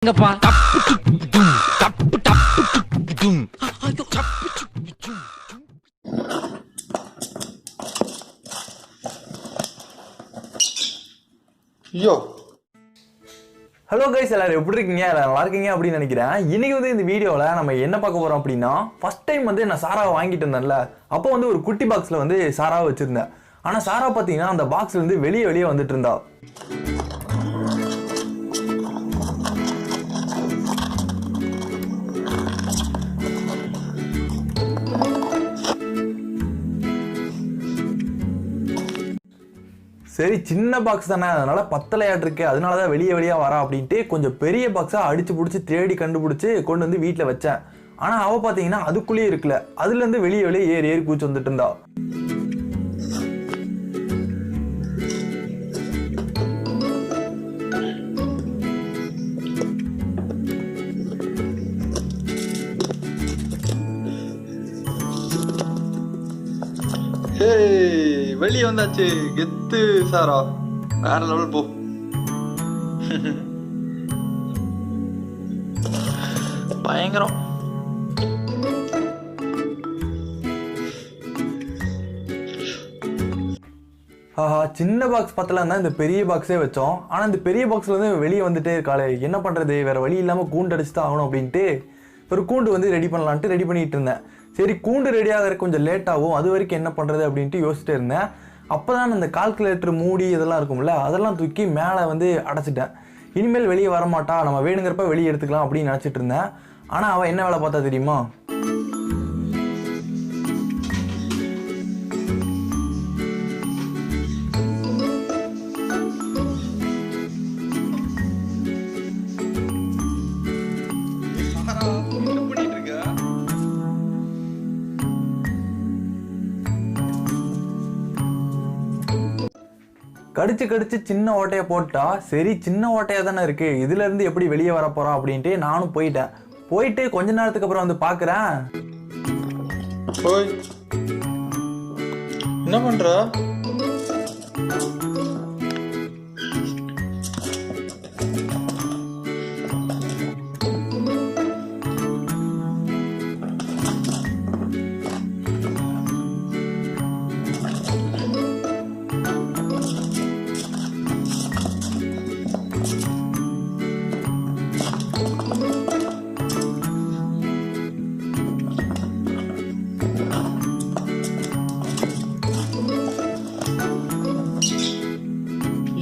Hello guys, எல்லாரும் எப்படி இருக்கீங்க? நல்லா இருக்கீங்க அப்படின்னு நினைக்கிறேன். இன்னைக்கு வந்து இந்த வீடியோவில் நம்ம என்ன பார்க்க போறோம் அப்படின்னா, ஃபர்ஸ்ட் டைம் வந்து நான் சாராவை வாங்கிட்டு இருந்தேன்ல, அப்போ வந்து ஒரு குட்டி பாக்ஸில் வந்து சாராவை வச்சிருந்தேன். ஆனால் சாரா பார்த்தீங்கன்னா அந்த பாக்ஸ்ல இருந்து வெளியே வந்துட்டு இருந்தா. சரி, சின்ன பாக்ஸ் தானே, அதனால பத்தலையாட்டு இருக்கு, அதனாலதான் வெளியே வரா அப்படின்ட்டு கொஞ்சம் பெரிய பாக்ஸா அடிச்சு பிடிச்சி தேடி கண்டுபிடிச்சு கொண்டு வந்து வீட்டில் வச்சேன். ஆனா அவ பாத்தீங்கன்னா அதுக்குள்ளேயே இருக்கல, அதுல இருந்து வெளியே ஏறி கூச்சு வந்துட்டு இருந்தா. வெளியே வந்தாச்சு, கெத்து சாரா, வேற லெவல் போ. பயங்கரம். சின்ன பாக்ஸ் பத்தல இருந்தா இந்த பெரிய பாக்ஸே வச்சோம். ஆனா இந்த பெரிய பாக்ஸ்ல இருந்து வெளியே வந்துட்டே இருக்காளே, என்ன பண்றது, வேற வழி இல்லாம கூண்டு அடிச்சுதான் ஆகணும் அப்படின்ட்டு ஒரு கூண்டு வந்து ரெடி பண்ணலான்ட்டு ரெடி பண்ணிட்டு இருந்தேன். சரி, கூண்டு ரெடி ஆகிற கொஞ்சம் லேட் ஆகும், அது வரைக்கும் என்ன பண்ணுறது அப்படின்ட்டு யோசிச்சுட்டு இருந்தேன். அப்போ தான் அந்த கால்குலேட்டர் மூடி இதெல்லாம் இருக்கும்ல, அதெல்லாம் தூக்கி மேலே வந்து அடைச்சிட்டேன். இனிமேல் வெளியே வரமாட்டா, நம்ம வேணுங்கிறப்ப வெளியே எடுத்துக்கலாம் அப்படின்னு நினச்சிட்டு இருந்தேன். ஆனால் அவள் என்ன வேலை பார்த்தா தெரியுமா? கடிச்சு சின்ன ஓட்டையை போட்டா, சரி சின்ன ஓட்டையா தானே இருக்கு, இதுல இருந்து எப்படி வெளியே வர போறோம் அப்படின்ட்டு நானும் போயிட்டு கொஞ்ச நேரத்துக்கு அப்புறம் வந்து பாக்குறேன். என்ன பண்ற?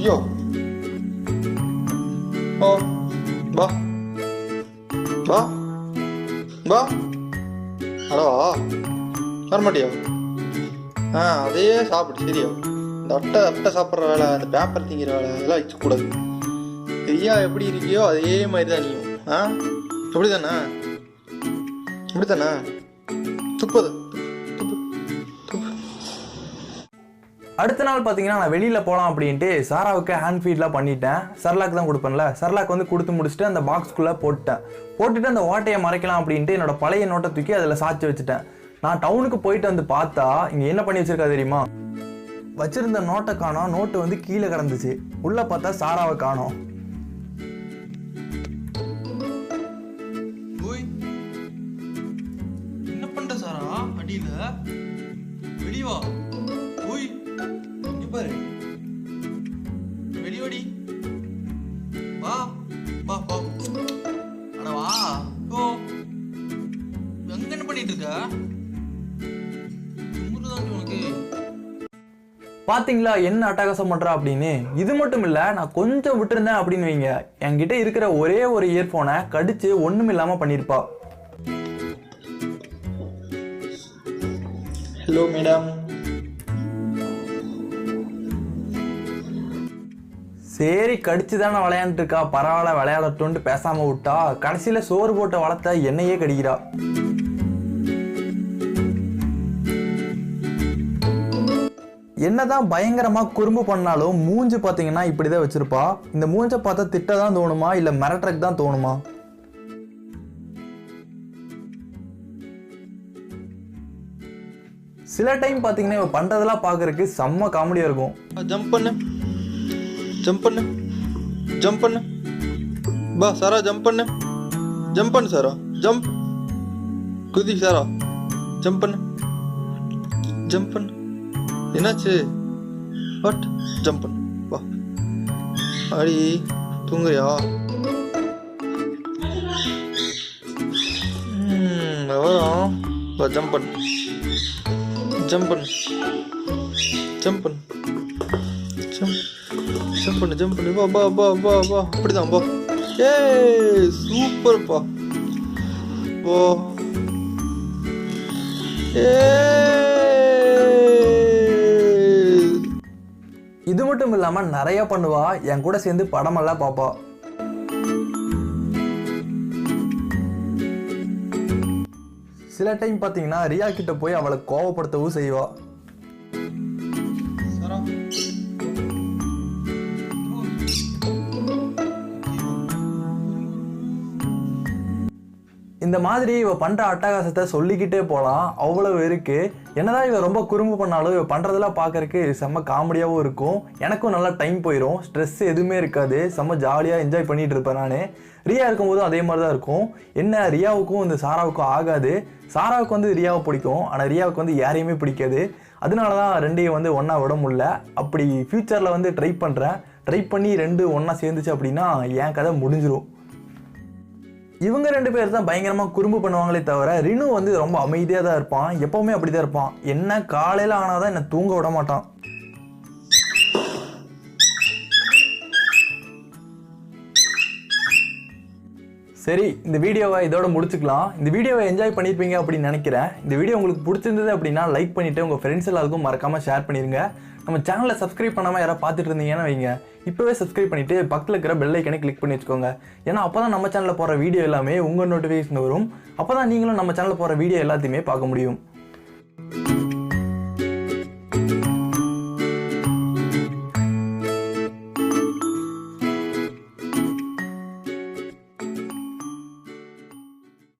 ஐயோ, ஓ வா வா வா, அடவா வரமாட்டியா? அதையே சாப்பிடு, சரியா? இந்த அட்டை சாப்பிட்ற வேலை, அந்த பேப்பர் திங்கிற வேலை அதெல்லாம் வச்சுக்கூடாது. சரியா? எப்படி இருக்கியோ அதே மாதிரி தான் நீயும். இப்படித்தானே துப்பது. அடுத்த நாள் பார்த்தீங்கன்னா நான் வெளியில் போகலாம் அப்படின்ட்டு சாராவுக்கு ஹேண்ட் ஃபீட்லாம் பண்ணிட்டேன். சர்லாக் தான் கொடுப்பேன்ல, சர்லாக் வந்து கொடுத்து முடிச்சுட்டு அந்த பாக்ஸ்குள்ளே போட்டுட்டு அந்த ஓட்டையை மறைக்கலாம் அப்படின்ட்டு என்னோட பழைய நோட்டை தூக்கி அதில் சாய்ச்சி வச்சுட்டேன். நான் டவுனுக்கு போயிட்டு வந்து பார்த்தா இங்கே என்ன பண்ணி வச்சிருக்கா தெரியுமா? வச்சிருந்த நோட்டை காணோம், நோட்டு வந்து கீழே கிடந்துச்சு. உள்ளே பார்த்தா சாராவை காணோம். என்ன பண்ற சாரா? அடியில வெளிவா, வெளியோடி வா வா வா, அட வா. ஓ, எங்க என்ன பண்ணிட்டு இருக்க? உனக்கு பாத்தீங்களா என்ன அட்டகாசம் பண்றா அப்படின்னு? இது மட்டும் இல்ல, நான் கொஞ்சம் விட்டுருந்தேன் அப்படின்னு வைங்க, என்கிட்ட இருக்கிற ஒரே ஒரு இயர்போனை கடிச்சு ஒண்ணும் இல்லாம பண்ணிருப்பா. Hello madam. சரி, கடிச்சுதானே விளையாண்டு இருக்கா, பரவாயில்ல விளையாடட்டும்னு பேசாம விட்டா, கடைசியில சோறு போட்ட வளர்த்த என்னையே கடிக்கிறா. என்னதான் பயங்கரமா குறும்பு பண்ணாலும் மூஞ்சு பாத்தீங்கன்னா இப்படிதான் வச்சிருப்பா. இந்த மூஞ்ச பார்த்தா திட்டதான் தோணுமா இல்ல மிரட்டறக்கு தான் தோணுமா? சில டைம் பாத்தீங்கன்னா இவ பண்றதெல்லாம் பாக்குறதுக்கு செம்ம காமெடியா இருக்கும். ஜம்ப் பண்ணு, ஜம்ப் பண்ணு, ஜம்ப் பண்ணு, பா சாரா ஜம்ப் பண்ணு. ஜம்ப் பண்ணு சாரா. ஜம்ப். குதி சாரா. ஜம்ப் பண்ணு. ஜம்ப் பண்ணு. என்னாச்சு? வாட்? ஜம்ப் பண்ணு. வா. அடி தூங்குறியா? வரோம். வா ஜம்ப் பண்ணு. ஜம்ப் பண்ணு. ஜம்ப் பண்ணு. ஜம்ப் பண்ணு. ஜம்ப் பண்ணு. வா வா வா வா வா. அப்படிதான் வா. ஏய் சூப்பர்ப்பா. வா. இது மட்டும் இல்லாம நிறைய பண்ணுவா. என் கூட சேர்ந்து படமெல்லாம் பாப்பா. சில டைம் பாத்தீங்கன்னா ரியா கிட்ட போய் அவளை கோவப்படுத்தவும் செய்வா. இந்த மாதிரி இவ பண்ற அட்டகாசத்தை சொல்லிக்கிட்டே போலாம். அவ்வளவு இருக்கு. என்னதான் இவ ரொம்ப குறும்பு பண்ணாலும் இவ பண்றதெல்லாம் பார்க்கறதுக்கு செம்ம காமெடியாவும் இருக்கும். எனக்கும் நல்லா டைம் போயிடும். ஸ்ட்ரெஸ் எதுவுமே இருக்காது. செம்ம ஜாலியா என்ஜாய் பண்ணிட்டு இருப்பேன் நானு. ரியா இருக்கும்போதும் அதே மாதிரி தான் இருக்கும். என்ன ரியாவுக்கும் இந்த சாராவுக்கும் ஆகாது. சாராவுக்கு வந்து ரியாவை பிடிக்கும், ஆனால் ரியாவுக்கு வந்து யாரையுமே பிடிக்காது. அதனால தான் ரெண்டையும் வந்து ஒன்றா விட முடியல. அப்படி ஃப்யூச்சரில் வந்து ட்ரை பண்ணி ரெண்டு ஒன்றா சேர்ந்துச்சு அப்படின்னா என் கதை முடிஞ்சிடும். இவங்க ரெண்டு பேர் தான் பயங்கரமாக குறும்பு பண்ணுவாங்களே தவிர ரினு வந்து ரொம்ப அமைதியாக தான் இருப்பான். எப்போவுமே அப்படி தான் இருப்பான். என்ன காலையில் ஆனால் தான் என்னை தூங்க விட மாட்டான். சரி, இந்த வீடியோவை இதோட முடிச்சுக்கலாம். இந்த வீடியோவை என்ஜாய் பண்ணியிருப்பீங்க அப்படின்னு நினைக்கிறேன். இந்த வீடியோ உங்களுக்கு பிடிச்சிருந்தது அப்படின்னா லைக் பண்ணிவிட்டு உங்கள் ஃப்ரெண்ட்ஸ் எல்லாருக்கும் மறக்காமல் ஷேர் பண்ணிடுங்க. நம்ம சேனலை சப்ஸ்கிரைப் பண்ணாமல் யாராவது பார்த்துட்டு இருந்தீங்கன்னா வைங்க, இப்போவே சப்ஸ்கிரைப் பண்ணிவிட்டு பக்கத்தில் இருக்கிற பெல் ஐக்கனை கிளிக் பண்ணி வச்சுக்கோங்க. ஏன்னா அப்போ தான் நம்ம சேனலில் போகிற வீடியோ எல்லாமே உங்கள் நோட்டிஃபிகேஷன் வரும். அப்போ தான் நீங்களும் நம்ம சேனலில் போகிற வீடியோ எல்லாத்தையுமே பார்க்க முடியும்.